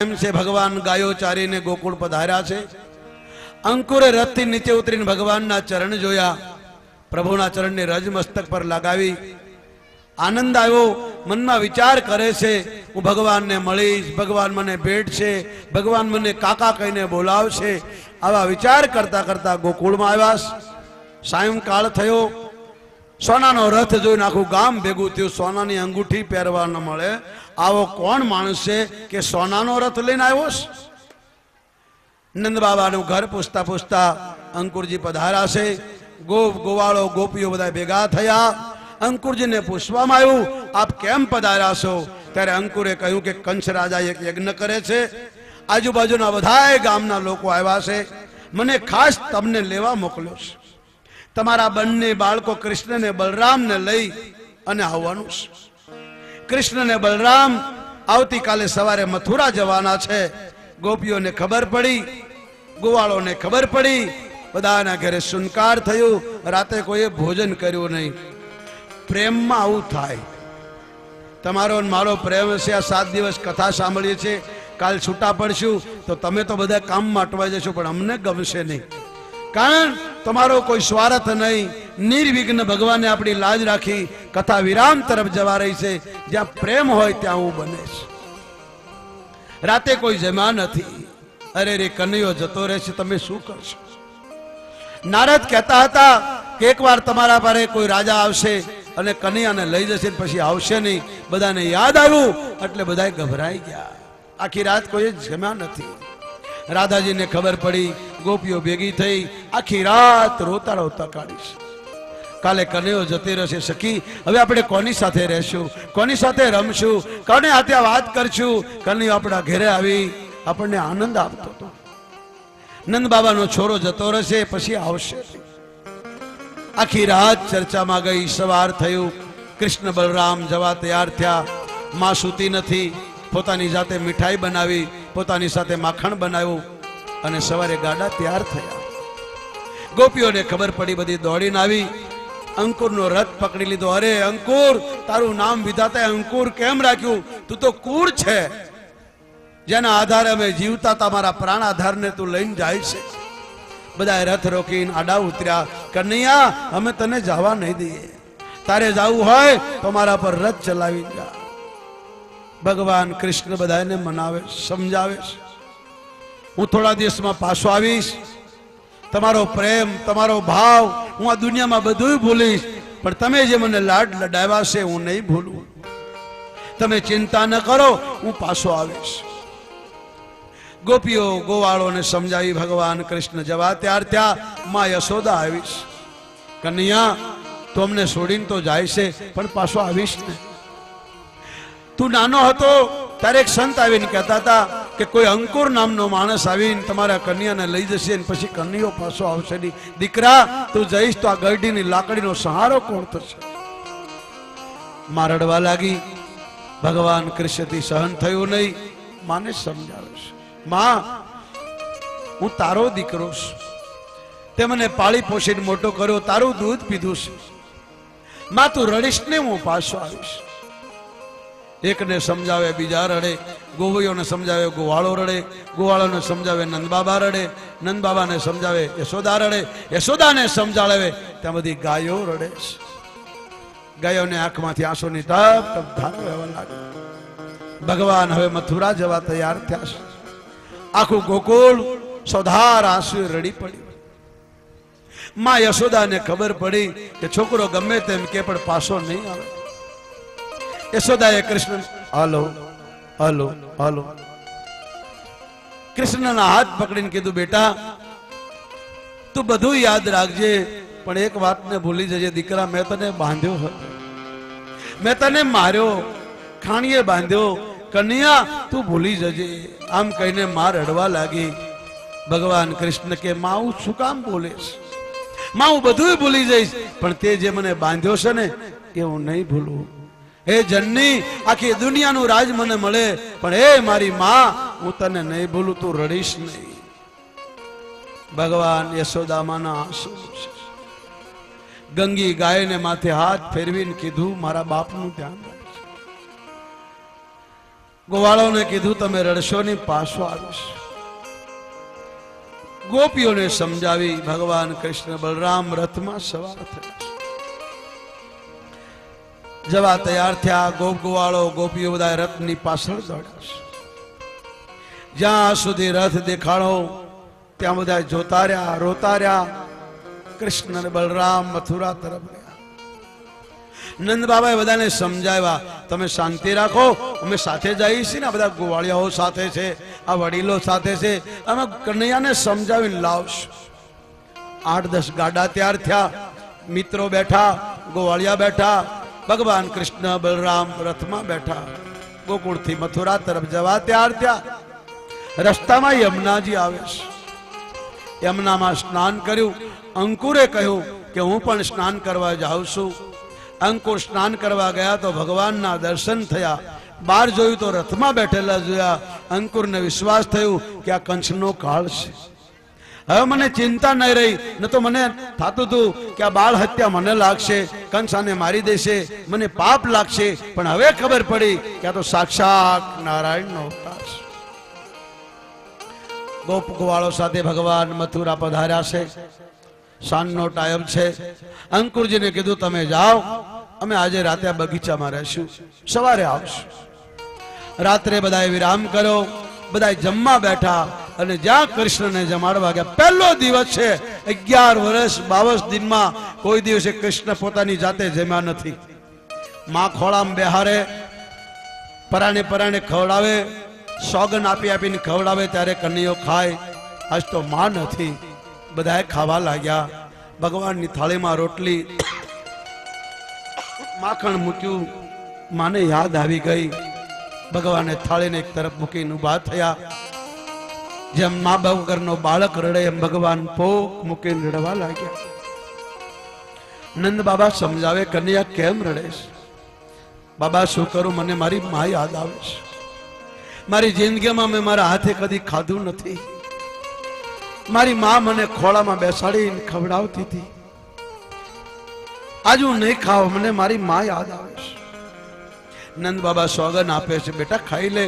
Time से भगवान गायो चारी ने गोकुल पधार्या छे। अंकुरे रथ थी नीचे उतरीने भगवान ना चरण जोया, प्रभुना चरण ने रज मस्तक पर लगावी। आनंद आयो, मन में विचार करे छे हूँ भगवान ने मळीश, भगवान मने भेटशे, भगवान मने काका कहीने बोलावशे। आवा विचार करता करता गोकुल में आव्या। सायंकाल थयो, सोनानो रथ जोईने आखुं गाम भेगुं थयुं। सोनानी अंगूठी पहेरवा न मळे, आवो कोण माणस छे के सोनानो रथ लईने आव्यो छे? नंद बाबानुं घर पूछता पूछता अंकुरजी पधार्या छे। गोप गोवाळो गोपीओ बधा भेगा थया। अंकुरजी ने पूछवामां आव्युं, आप केम पधार्या छो? त्यारे अंकुरे कह्युं के कंस राजा एक यज्ञ करे छे, आजुबाजुना बधाय गामना लोको आव्या छे, मने खास तमने लेवा मोकल्यो छे। तमारा बंने बाळको कृष्ण ने बलराम ने लई अने आववानुं छे। कृष्ण ने बलराम आवती काले सवारे मथुरा जवाना छे। गोपीओ ने खबर पड़ी, गोवाळो ने खबर पड़ी, बधाना घरे सुनकार थयो। राते कोई भोजन कर्यो नहीं। प्रेम में आવું થાય। તમારો ને મારો પ્રેમ છે। આ 7 દિવસ કથા સાંભળીએ છે, કાલ છૂટા પડશું તો તમે તો બધા કામમાં અટવાઈ જશો, પણ અમને ગમશે નહીં। કારણ તમારો કોઈ સ્વાર્થ નહીં, નિર્વિઘ્ન ભગવાને આપણી લાજ રાખી કથા વિરામ તરફ જવા રહી છે। જ્યાં પ્રેમ હોય ત્યાં હું બને છે। રાતે કોઈ જમા નથી। અરે રે કનૈયો જતો રહેશે, તમે શું કરશો? નારદ કહેતા હતા કે એકવાર તમારા પાસે કોઈ રાજા આવશે અને કનૈયાને લઈ જશે, પછી આવશે નહીં। બધાને યાદ આવ્યું એટલે બધાય ગભરાઈ ગયા। આખી રાત કોઈ જમ્યા નથી। રાધાજીને ખબર પડી, ગોપીઓ ભેગી થઈ આખી રાત રોતા રોતા કાઢી। કાલે કનૈયો જતી રહેશે। સખી, હવે આપણે કોની સાથે રહેશું, કોની સાથે રમશું, કોને હાથે વાત કરશું? કનૈયો આપણા ઘરે આવી આપણને આનંદ આપતો હતો। નંદ બાબાનો છોરો જતો રહેશે, પછી આવશે। आखी रात चर्चा में गई। सवार थयुं, कृष्ण बलराम जवा तैयार थया। मां सूती नथी, पोतानी जाते मिठाई बनावी, पोतानी साथे माखण बनाव्युं अने सवारे गाड़ा तैयार थया। गोपीओ ने खबर पड़ी, बधी दौड़ीने आवी। अंकुर नो रथ पकड़ी लीधो। अरे अंकुर, तारू नाम विधाताए अंकुर केम राख्युं? तू तो कूड़ छे, जेना आधारे अमे जीवता तमारा प्राण आधार ने तू लईने जाय छे। बधाए रथ रोकीने आडा उतर्या। कन्हैया, अमे तने जावा नहीं दीए, तारे जावुं होय तो मारा पर रथ चलावी जा। भगवान कृष्ण बधाने मनावे, समझावे। हूँ थोड़ा दिवस में पाछो आवीश। तमारो प्रेम, तमारो भाव हूँ आ दुनिया में बधुं भूलीश, पण तमे जे मने लाड लडाव्या छे हूँ नहीं भूलूं। तमे चिंता न करो, हूँ पाछो आवीश। गोपीओ गोवाळो ने समझावी। भगवान कृष्ण जवा त्यार थया। मां यशोदा आवीश। कन्हैया, तो अमने छोड़ीने तो जाय छे, पण पाछो आवीश ने। तू नानो हतो त्यारे एक संत आवीने कहेता था के कोई अंकुर नामनो माणस आवीने तमारा कन्याने लई जशे ने पछी कन्हैयो पाछो आवशे नहीं। दीकरा, तू जईश तो आ गरडीनी लाकड़ीनो सहारो कोण थशे? मां रडवा लागी। भगवान कृष्णथी सहन थयुं नहीं। माने समजावे छे, मां, हूँ तारो दीकरो छुं, ते मने पाળી पोषीने मोटो कर्यो, तारू दूध पीधुं छे। मां, तू रड़ीश ने, हूँ पाछो आवीश। एक ने समझावे, बीजा रड़े। गोवैयो ने समझावे, गोवाळो रड़े। गोवाळो ने समझावे, नंद बाबा रड़े। नंद बाबा ने समझावे, यशोदा रड़े। यशोदा ने समझावे, त्यां बधी गायो रड़े। गायो ने आंखमांथी आंसुनी टप टप धारा वहेवा लागी। भगवान हवे मथुरा जवा तैयार थया छे। आखू गोकुल सौधार आंसू रड़ी पड़ी। मां यशोदा ने खबर पड़ी कि छोकरो गमे तेम के पण पाछो नहीं आवे। यशोदाए कृष्ण हालो हालो हालो कृष्णना हाथ पकड़ीने कीधुं, बेटा तू बधुं याद राखजे, पण एक वात ने भूली जजे। दीकरा, मैं तने बांध्यो हतो, मैं तने मार्यो, खाणीए बांध्यो। कन्या, तू भूली जजे। आम कहीने मां रडवा लागी। भगवान कृष्ण के मां हूँ शुं काम बोलेश? मां हूँ बधुं भूली जईश, पण ते जे मने बांध्यो छे ने ए हूँ नहीं भूलूं। हे जननी, आखी दुनियानुं राज मने मळे, पण हे मारी मां, हूँ तने नहीं भूलूं, तू रड़ीश नहीं। भगवान यशोदा माना आंसू गंगी गाय ने माथे हाथ फेरवीने कीधुं, मारा बापनुं ध्यान राख। ગોવાળોને કીધું તમે રડશો ની પાછો આવીશ. ગોપીઓને સમજાવી ભગવાન કૃષ્ણ બલરામ રથમાં સવાર થયા. જવા તૈયાર થયા. ગોપ ગોવાળો ગોપીઓ બધા રથની પાછળ દોડ્યા છે. જ્યાં સુધી રથ દેખાડો ત્યાં બધા જોતા રહ્યા, રોતા રહ્યા. કૃષ્ણ અને બલરામ મથુરા તરફ ગયા. નંદ બાબાએ બધાને સમજાવ્યા, તમે શાંતિ રાખો, અમે સાથે જઈએ છીએ ને, બધા ગોવાળિયાઓ સાથે છે, આ વડીલો સાથે છે, અમે કનૈયાને સમજાવીને લાવશું. 8-10 ગાડા તૈયાર થયા. મિત્રો બેઠા, ગોવાળિયા બેઠા, ભગવાન કૃષ્ણ બલરામ રથમાં બેઠા. ગોકુળથી મથુરા તરફ જવા તૈયાર થયા. રસ્તામાં યમુનાજી આવે છે. યમુનામાં સ્નાન કર્યું. અંકુરે કહ્યું કે હું પણ સ્નાન કરવા જાઉં છું. અંકુર સ્નાન કરવા ગયા તો ભગવાનના દર્શન થયા. બહાર જોયું તો રથમાં બેઠેલા જોયા. અંકુરને વિશ્વાસ થયું કે આ કંસનો કાળ છે. હવે મને ચિંતા નહીં રહી, ન તો મને થતું હતું કે આ બાળ હત્યા મને લાગશે, કંસ આને મારી દેશે, મને પાપ લાગશે. પણ હવે ખબર પડી કે આ તો સાક્ષાત નારાયણનો અવતાર છે. ગોપ ગોવાળો સાથે ભગવાન મથુરા પધાર્યા છે. સાંજનો ટાઈમ છે. અંકુરજીને કીધું તમે જાઓ, અમે આજે રાતે આ બગીચામાં રહેશું, સવારે આવશું. રાત્રે બધાએ વિરામ કર્યો. બધા જમવા બેઠા અને જ્યાં કૃષ્ણને જમાડવા ગયા. પહેલો દિવસ છે. 11 વર્ષ 22 દિનમાં કોઈ દિવસે કૃષ્ણ પોતાની જાતે જમ્યા નથી. માં ખોળામાં બેહારે, પરાણે પરાણે ખવડાવે, સોગન આપી આપીને ખવડાવે ત્યારે કનૈયો ખાય. આજ તો માં નથી. બધાએ ખાવા લાગ્યા. ભગવાનની થાળીમાં રોટલી, માખણ મૂક્યું. માને યાદ આવી ગઈ. ભગવાને થાળીને એક તરફ મૂકીને ઉભા થયા. જેમ મા વગરનો બાળક રડે એમ ભગવાન પોક મૂકીને રડવા લાગ્યા. નંદ બાબા સમજાવે, કન્યા કેમ રડે છે? બાબા શું કરું, મને મારી મા યાદ આવે છે. મારી જિંદગીમાં મેં મારા હાથે કદી ખાધું નથી. મારી મા મને ખોળામાં બેસાડીને ખવડાવતી હતી. આજ હું નહીં ખાવ, મને મારી મા યાદ આવે છે. નંદ બાબા સોગન આપે છે, બેટા ખાઈ લે,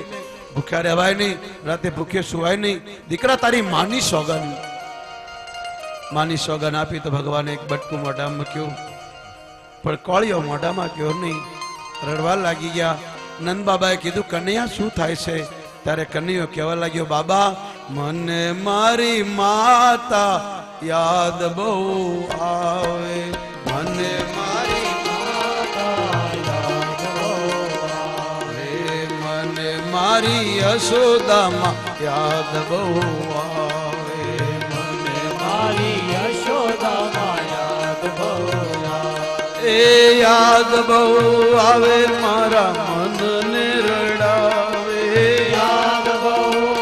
ભૂખ્યા રહેવાય નહીં, રાતે ભૂખ્યા સુવાય નહીં. દીકરા તારી માની સોગન. માની સોગન આપી તો ભગવાને એક બટકું મોઢામાં મૂક્યું, પણ કોળિયો મોઢામાં ગયો નહીં. રડવા લાગી ગયા. નંદ બાબાએ કીધું કનૈયા શું થાય છે? ત્યારે કનૈયો કહેવા લાગ્યો, બાબા મને મારી માતા યાદ બહુ આવે. મને મારી માતા યાદ બહુ આવે. મને મારી યશોદામાં યાદ બહુ આવે. મને મારી યશોદામાં યાદ બહુ આવે. એ યાદ બહુ આવે, મારા મનને રડાવે. યાદ બહુ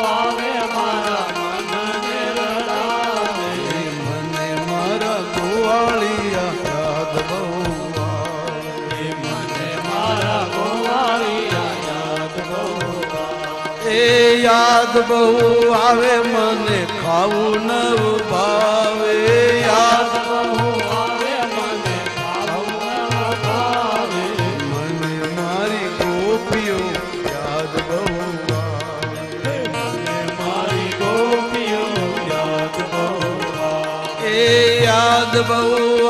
આવે, મારા મનને રડાવે. મને મારા ગોવાળિયા યાદ બહુ આવે. મને મારા ગોવાળિયા યાદ બહુ આવે. એ યાદ બહુ આવે, મને ખાવું ન ભાવે. યાદ બહુ આવે, મને ખાવું ન ભાવે. મને મારી ગોપીઓ યાદ બહુ આવે. મને મારી ગોપીઓ યાદ બહુ આવે. એ યાદ બહુ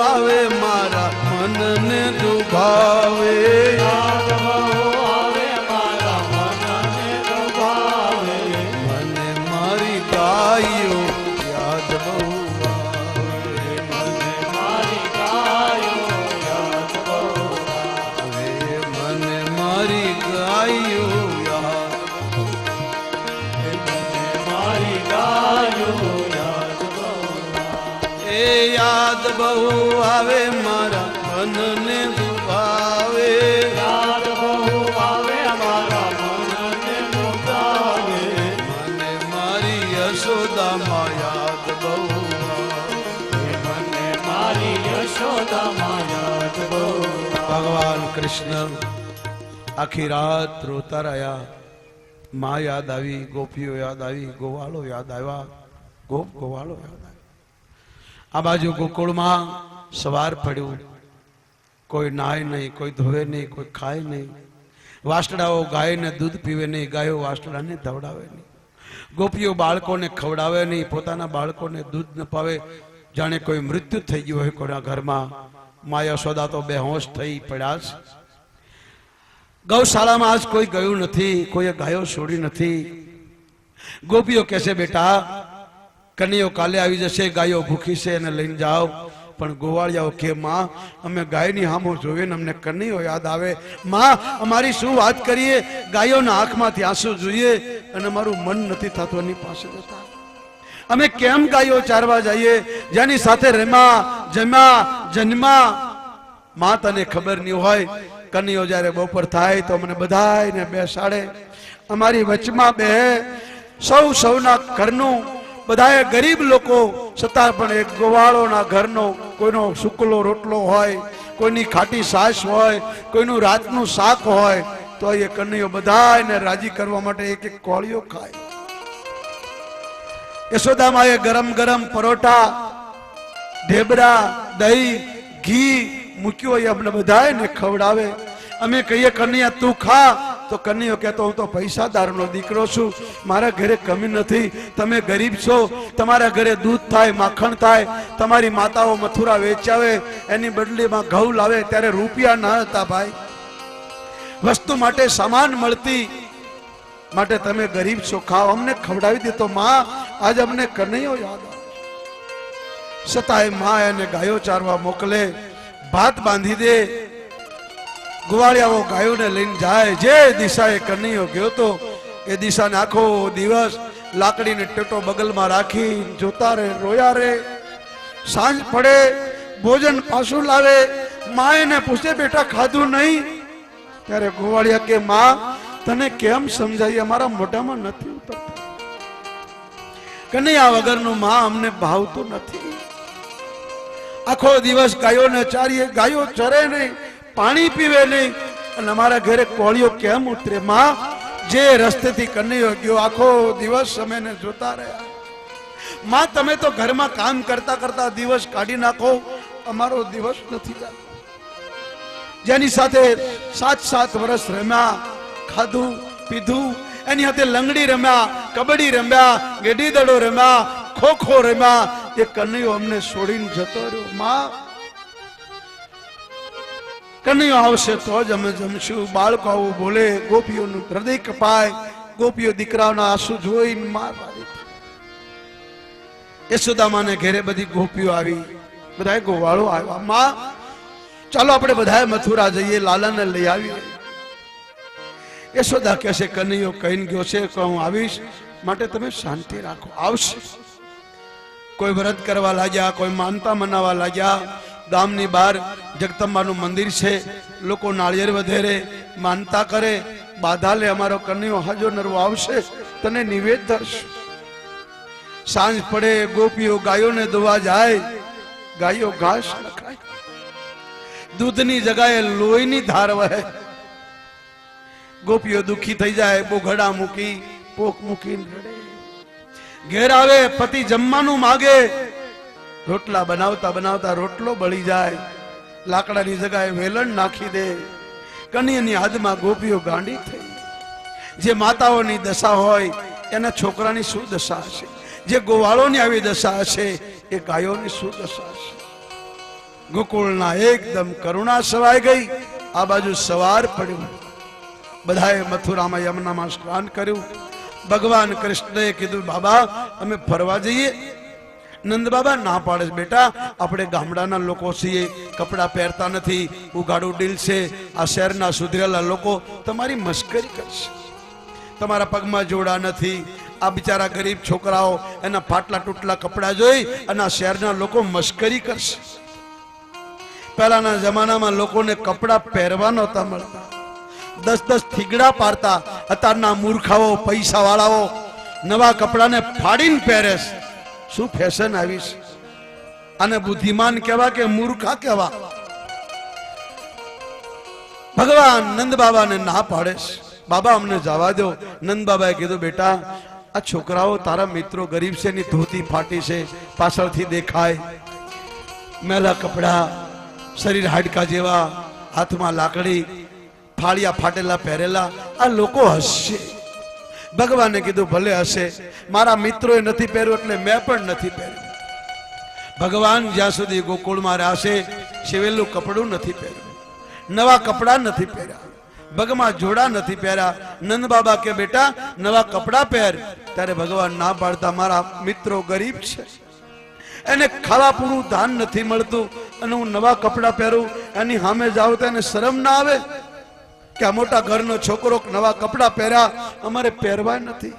આવે, મારા મનને દુભાવે. યાદ બહુ આવે, મારા મનને દુભાવે. મને મારી ગાયો યાદ બહુ આવે. મને મારી ગાયો યાદ બહુ આવે. મને મારી ગાયો યાદ. મને મારી ગાયો યાદ બહુ આવે. એ યાદ બહુ આવે, મારા મનને દુભાવે. યાદ બહુ આવે, મારા મનને દુભાવે. મને મારી યશોદામાં યાદ બહુ આવે. મને મારી યશોદામાં યાદ બહુ આવે. ભગવાન કૃષ્ણ આખી રાત રોતા રહ્યા. માં યાદ આવી, ગોપીઓ યાદ આવી, ગોવાળો યાદ આવ્યા, ગોપ ગોવાળો યાદ આવ્યા. આ બાજુ ગોકુળમાં સવાર પડ્યું. કોઈ નાય નહીં, કોઈ ધોવે નહીં, કોઈ ખાય નહીં. વાસડાઓ ગાયને દૂધ પીવે નહીં, ગાયો વાસડાને ધવડાવે નહીં. ગોપીઓ બાળકોને ખવડાવે નહીં, પોતાના બાળકોને દૂધ ન પાવે. જાણે કોઈ મૃત્યુ થઈ ગયું હોય કોઈના ઘરમાં. મા યશોદા તો બેહોશ થઈ પડ્યા છે. ગૌશાળામાં આજ કોઈ ગયું નથી, કોઈએ ગાયો છોડી નથી. ગોપીઓ કહેશે બેટા કન્યો કાલે આવી જશે, ગાયો ભૂખી છે એને લઈને જાઓ. પણ ગોવાળિયાઓ કે માં અમે ગાયની હામો જોઈએ ને અમને કન્યો યાદ આવે. માં અમારી શું વાત કરીએ, ગાયોના આંખમાંથી આંસુ જોઈએ અને અમારું મન નથી થતું એની પાસે જતા. અમે કેમ ગાયો ચારવા જઈએ જેની સાથે રમ્યા જમ્યા જન્મા. માં તને ખબર નહીં હોય, કન્યો જ્યારે બપોર થાય તો મને બધાને બેસાડે, અમારી વચમાં બે, સૌના ઘરનું, બધાએ ગરીબ લોકો છતાં પણ એક ગોવાળોના ઘરનો કોઈનો સુકલો રોટલો હોય, કોઈની ખાટી છાશ હોય, કોઈનું રાતનું શાક હોય, તો એ કન્યો બધાને રાજી કરવા માટે એક એક કોળીઓ ખાય. યશોદામાં એ ગરમ ગરમ પરોઠા, ઢેબરા, દહીં, ઘી મૂક્યું હોય અમને બધાને ખવડાવે. અમે કહીએ કન્યા તું ખા, તો કન્યો કહેતો હું તો પૈસાદારનો દીકરો છું, મારા ઘરે કમી નથી, તમે ગરીબ છો, તમારા ઘરે દૂધ થાય, માખણ થાય, તમારી માતાઓ મથુરા વેચાવે એની બદલીમાં ઘઉં લાવે ત્યારે રૂપિયા ના હતા ભાઈ, વસ્તુ માટે સામાન મળતી, માટે તમે ગરીબ છો, ખાઓ, અમને ખવડાવી દે. તો માં આજ અમને કન્યો યાદ આવે. છતાંય માં એને ગાયો ચારવા મોકલે, ભાત બાંધી દે. ગોવાળિયાઓ ગાયોને લઈને જાય. જે દિશાએ કન્યો ગયો તો એ દિશાને આખો દિવસ લાકડીને ટેટો બગલમાં રાખી જોતા રહે, રોયા રે. સાંજ પડે ભોજન પાછું લાવે. માં એને પૂછે બેટા ખાધું નહીં? ત્યારે ગોવાળિયા કે માં તને કેમ સમજાય, અમારા મોઢામાં નથી ઉતરતું. કન્યા વગરનું માં અમને ભાવતું નથી. આખો દિવસ ગાયોને ચારીએ, ગાયો ચરે નહીં, પાણી પીવે નહીં, અને અમારા ઘરે કોળીઓ કેમ ઉતરે? માં જે રસ્તેથી કન્યો ગયો આખો દિવસ અમે જોતા રહ્યા. માં તમે તો ઘરમાં કામ કરતા કરતા દિવસ કાઢી નાખો, અમારો દિવસ નથી જતો. જેની સાથે 7 વર્ષ રમ્યા, ખાધું પીધું, એની સાથે લંગડી રમ્યા, કબડ્ડી રમ્યા, ગેડી દડો રમ્યા, ખોખો રમ્યા, એ કન્યો અમને છોડીને જતો રહ્યો. માં કન્યો આવશે તો જ અમે જમશું. બાળકો આવું બોલે, ગોપીઓનું હૃદય કપાય. ગોપીઓ દીકરાઓના આંસુ જોઈને માર મારી. યશોદામાને ઘેરે બધી ગોપીઓ આવી, બધા ગોવાળો આવ્યા. માં ચાલો આપણે બધા મથુરા જઈએ, લાલાને લઈ આવીએ. યશોદા કહેશે કન્યો કહીને ગયો છે કે હું આવીશ, માટે તમે શાંતિ રાખો, આવશે. કોઈ વ્રત કરવા લાગ્યા, કોઈ માનતા મનાવવા લાગ્યા. ગામની બહાર જગદંબાનું મંદિર છે, લોકો નાળિયેર વધેરે, માનતા કરે, બાધા લે, અમારો કન્યો હાજો નરવો આવશે, તને નિવેદ ધરશું. સાંજ પડે ગોપીઓ ગાયોને દોવા જાય. ગાયો ઘાસ ન ખાય, દૂધની જગાએ લોહીની ધાર વહે. ગોપીઓ દુખી થઈ જાય, બોઘડા મૂકી, પોક મૂકીને રડે. ઘેર આવે, પતિ જમવાનું માગે, રોટલા બનાવતા બનાવતા રોટલો બળી જાય, લાકડાની જગાએ વેલણ નાખી દે. કન્યાની હાથમાં ગોપીઓ ગાંડી થઈ. જે માતાઓની દશા હોય એના છોકરાની શું દશા હશે? જે ગોવાળોની આવી દશા હશે એ ગાયોની શું દશા હશે? ગોકુળના એકદમ કરુણા સવાઈ ગઈ. આ બાજુ સવાર પડ્યું. બધાએ મથુરામાં યમુનામાં સ્નાન કર્યું. ભગવાન કૃષ્ણએ કીધું બાબા અમે ફરવા જઈએ. નંદ બાબા ના પાડે, બેટા આપણે ગામડાના લોકો છીએ, કપડા પહેરતા નથી, ઉગાડું ડીલ છે. આ શહેરના સુધરેલા લોકો તમારી મસ્કરી કરશે. તમારા પગમાં જોડા નથી, આ બિચારા ગરીબ છોકરાઓ એના ફાટલા તૂટલા કપડા જોઈ અને આ શહેરના લોકો મસ્કરી કરશે. પહેલાના જમાનામાં લોકોને કપડા પહેરવા નહોતા મળતા, 10 થીગડા પાડતા. અત્યારના મૂર્ખાઓ, પૈસા વાળાઓ નવા કપડાને ફાડીને પહેરે છે. શું ફેશન આવી છે? આને બુદ્ધિમાન કહેવા કે મૂર્ખા કહેવા? ભગવાન નંદ બાબાને ના પાડે છે. બાબા અમને જવા દો. નંદ બાબાએ કીધું બેટા આ છોકરાઓ તારા મિત્રો ગરીબ છે, ની ધોતી ફાટી છે, પાછળથી દેખાય, મેલા કપડા, શરીર હાડકા જેવા, હાથમાં લાકડી, ફાળિયા ફાટેલા પહેરેલા, આ લોકો હસશે. ભગવાને કીધું ભલે હશે, મારા મિત્રોએ નથી પહેર્યું એટલે મેં પણ નથી પહેર્યું. ભગવાન જ્યાં સુધી ગોકુળમાં રહેશે શિવેલું કપડું નથી પહેર્યું, નવા કપડા નથી પહેર્યા, ભગમાં જોડા નથી પહેર્યા. નંદ બાબા કે બેટા નવા કપડા પહેર, ત્યારે ભગવાન ના પાડતા મારા મિત્રો ગરીબ છે, એને ખાવા પૂરું ધાન નથી મળતું અને હું નવા કપડા પહેરું, એની સામે જાઉં તો એને શરમ ના આવે કે આ મોટા ઘરનો છોકરો નવા કપડા પહેર્યા, અમારે પહેરવા નથી.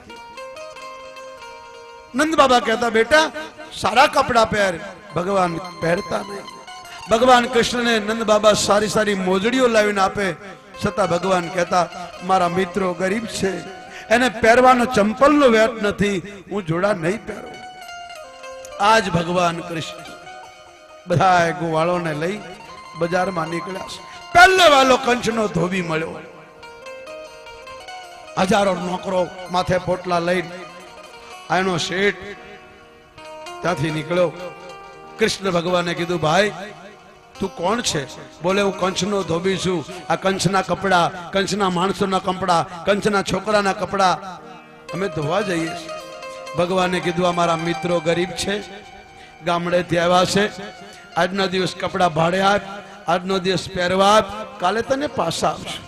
નંદ બાબા કહેતા બેટા સારા કપડા પહેર, ભગવાન પહેરતા નહીં. ભગવાન કૃષ્ણને નંદ બાબા સારી સારી મોજડીઓ લાવીને આપે, છતાં ભગવાન કહેતા મારા મિત્રો ગરીબ છે, એને પહેરવાનો ચંપલનો વેટ નથી, હું જોડા નહીં પહેરું. આજ ભગવાન કૃષ્ણ બધા ગોવાળોને લઈ બજારમાં નીકળ્યા છે. પહેલો વાલો કંચનો ધોબી મળ્યો, હજારો નોકરો માથે પોટલા લઈ આનો શેઠ ત્યાંથી નીકળ્યો. કૃષ્ણ ભગવાને કીધું ભાઈ તું કોણ છે? બોલે હું કંચનો ધોબી છું, આ કંચના કપડા, કંચના માણસોના કપડા, કંચના છોકરાના કપડા અમે ધોવા જઈએ. ભગવાને કીધું અમારા મિત્રો ગરીબ છે, ગામડેથી આવ્યા છે, આજનો દિવસ કપડા ભાડે આપ, આજનો દિવસ પહેરવા આપ, કાલે તને પાછા આપશું.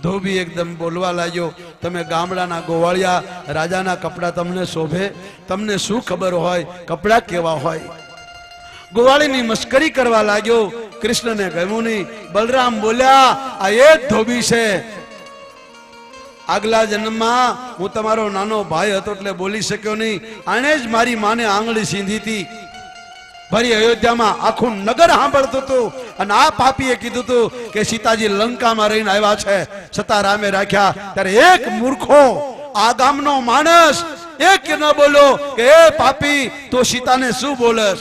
ધોબી એકદમ બોલવા લાગ્યો, તમે ગામડાના ગોવાળિયા, રાજાના કપડા તમને શોભે? તમને શું ખબર હોય કપડા કેવા હોય? ગોવાળીની મસ્કરી કરવા લાગ્યો. કૃષ્ણને ગમ્યું નહીં. બલરામ બોલ્યા આ એ જ ધોબી છે, આગલા જન્મમાં હું તમારો નાનો ભાઈ હતો એટલે બોલી શક્યો નહીં, આણે જ મારી માને આંગળી સીંધી હતી. ભરી અયોધ્યામાં આખું નગર સાંભળતું હતું અને આ પાપીએ કીધું હતું કે સીતાજી લંકામાં રહીને આવ્યા છે, છતાં રામે રાખ્યા. ત્યારે એક મૂર્ખો આ ગામનો માણસ એક ન બોલો કે એ પાપી તો સીતાને શું બોલસ?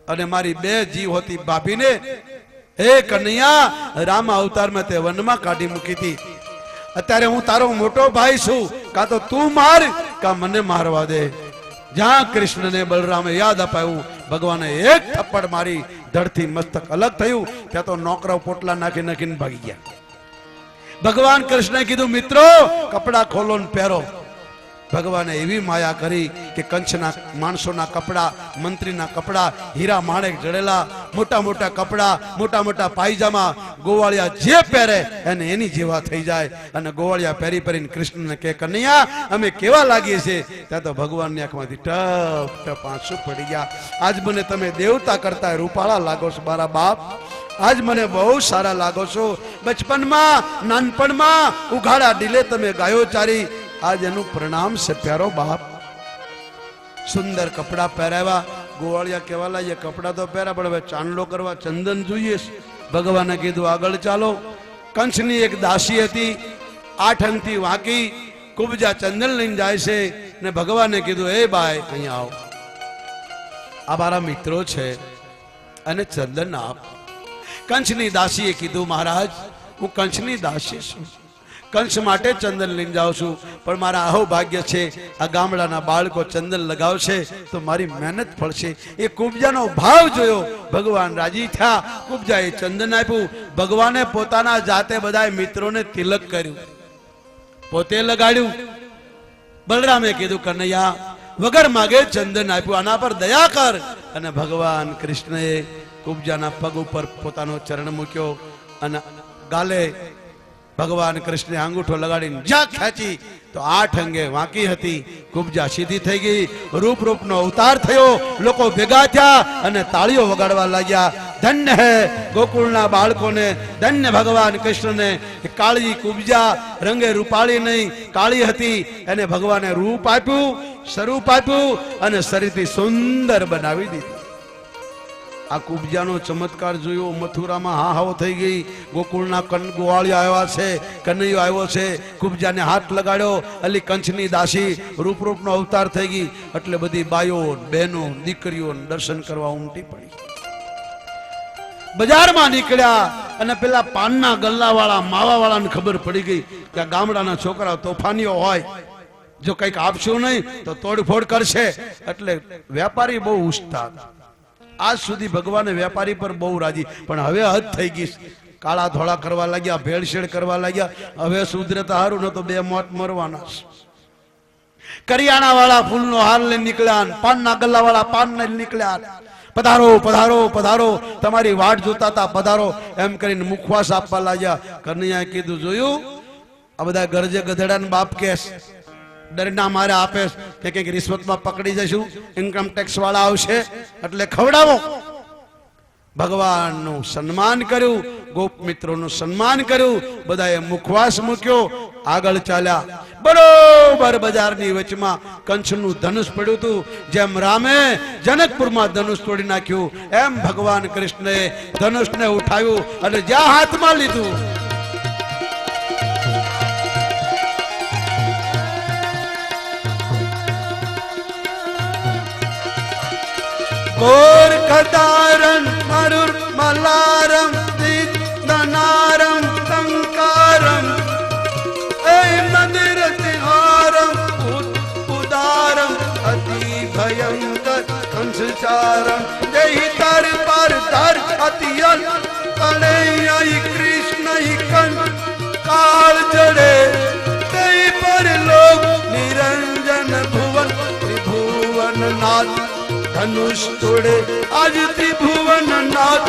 અને મારી બે જીવ હતી ભાભીને, હે કનૈયા રામ અવતારમાં તે વનમાં કાઢી મૂકી હતી. અત્યારે હું તારો મોટો ભાઈ છું, કાં તો તું માર કાં મને મારવા દે. જ્યાં કૃષ્ણને બલરામે યાદ અપાયું, ભગવાને એક થપ્પડ મારી, ધડથી મસ્તક અલગ થયું. ત્યાં તો નોકરો પોટલા નાખી નાખીને ભાગી ગયા. ભગવાન કૃષ્ણે કીધું મિત્રો કપડા ખોલો ને પહેરો. ભગવાને એવી માયા કરી કે કંચના માણસોના કપડા, મંત્રીના કપડા, હીરા માણેક જડેલા મોટા મોટા કપડા, મોટા મોટા પાયજામા ગોવાળિયા જે પહેરે એને એની જેવા થઈ જાય. અને ગોવાળિયા પહેરી પહેરીને કૃષ્ણને કહે કનૈયા અમે કેવા લાગીએ છીએ? ત્યાં તો ભગવાનની આંખમાંથી ટપ ટપ આંસુ પડી ગયા. આજ મને તમે દેવતા કરતા રૂપાળા લાગો છો મારા બાપ, આજ મને બહુ સારા લાગો છો. બચપનમાં નાનપણમાં ઉઘાડા ડીલે તમે ગાયો ચારી, આજ એનું પ્રણામ છે પ્યારો બાપ. સુંદર કપડા પહેરાવ્યા. ગોવાળિયા કહેવા લાગ્યા કપડા તો પહેર્યા પણ હવે ચાંદલો કરવા ચંદન જોઈએ. ભગવાને કીધું આગળ ચાલો. કંસની એક દાસી હતી, 8 અંગથી વાંકી, કુબજા ચંદન લઈને જાય છે ને ભગવાને કીધું એ બાઈ અહીંયા આવો, આ મારા મિત્રો છે અને ચંદન આપ. કંસની દાસીએ કીધું મહારાજ હું કંસની દાસી છું, કંસ માટે ચંદન લઈને જાઉં છું, પણ મારા આહો ભાગ્ય છે આ ગામડાના બાળકો ચંદન લગાવશે તો મારી મહેનત ફળશે. એ કુબજાનો ભાવ જોયો, ભગવાન રાજી થયા. કુબજાએ ચંદન આપ્યું. ભગવાને પોતાના જાતે બધા મિત્રોને તિલક કર્યું, પોતે લગાડ્યું. બલરામે કીધું કનૈયા વગર માગે ચંદન આપ્યું, આના પર દયા કર. અને ભગવાન કૃષ્ણએ કુબજાના પગ ઉપર પોતાનો ચરણ મૂક્યો અને ગાલે ભગવાન કૃષ્ણે અંગૂઠો લગાડીને જ્યાં ખેંચી તો 8 અંગે વાંકી હતી. કુબજા સીધી થઈ ગઈ, રૂપ રૂપનો અવતાર થયો. લોકો ભેગા થયા અને તાળીઓ વગાડવા લાગ્યા. ધન્ય હે ગોકુળના બાળકોને, ધન્ય ભગવાન કૃષ્ણને. કાળી કુબજા રંગે રૂપાળી નહીં, કાળી હતી, એને ભગવાને રૂપ આપ્યું, સ્વરૂપ આપ્યું અને શરીરથી સુંદર બનાવી દીધી. આ કુબજાનો ચમત્કાર જોયો, મથુરામાં હાહાઓ થઈ ગઈ. ગોકુળના ગોવાળિયા આવ્યા છે, કનૈયો આવ્યો છે, કુબજાને હાથ લગાડ્યો. અલી કંચની દાસી રૂપરૂપનો અવતાર થઈ ગઈ. એટલે બધી બાઈઓ, બહેનો, દીકરીઓ દર્શન કરવા ઉમટી પડી. બજારમાં નીકળ્યા અને પેલા પાનના ગલ્લાવાળા, માવાવાળાને ખબર પડી ગઈ કે આ ગામડાના છોકરા તોફાનીઓ હોય, જો કંઈક આપશું નહીં તો તોડફોડ કરશે. એટલે વેપારી બહુ ઉછતા હતા. આજ સુધી ભગવાને વેપારી પર બહુ રાજી, પણ હવે હદ થઈ ગઈ. કાળા ધોળા કરવા લાગ્યા, ભેળસેળ કરવા લાગ્યા. હવે સુધરે તો હારું, ન તો બે મોત મરવાના. કરિયાણા વાળા ફૂલનો હાર લઈને નીકળ્યા, પાનના ગલ્લા વાળા પાન લઈને નીકળ્યા. પધારો પધારો પધારો, તમારી વાટ જોતા હતા, પધારો એમ કરીને મુખવાસ આપવા લાગ્યા. કનૈયાએ કીધું, જોયું આ બધા ગરજે ગધેડાને બાપ કેસ ડરના મારે આપે કે કંઈક રિશ્વતમાં પકડી જશું, ઇન્કમ ટેક્સ વાળા આવશે એટલે ખવડાવો. ભગવાનનું સન્માન કર્યું, ગોપ મિત્રોનું સન્માન કર્યું, બધાએ મુખવાસ મૂક્યો, આગળ ચાલ્યા. બરોબર બજારની વચમાં કંસનું ધનુષ પડ્યું હતું. જેમ રામે જનકપુરમાં ધનુષ તોડી નાખ્યું, એમ ભગવાન કૃષ્ણએ ધનુષને ઉઠાવ્યું અને જ્યાં હાથમાં લીધું કોર કદારં મરુર મલારમ દિગ્ધનારમ કંકારમ એ મંદિર તિહારમ ઉદારમ અતિ ભયંકર કંસચારમ દેહી તર પર ધર અતિયલ કનૈયા કૃષ્ણ કન કાળ જડે તે પર લોક નિરંજન ભુવન ત્રિભુવન નાથ ધનુષ તોડે આજ ત્રિભુવન નાથ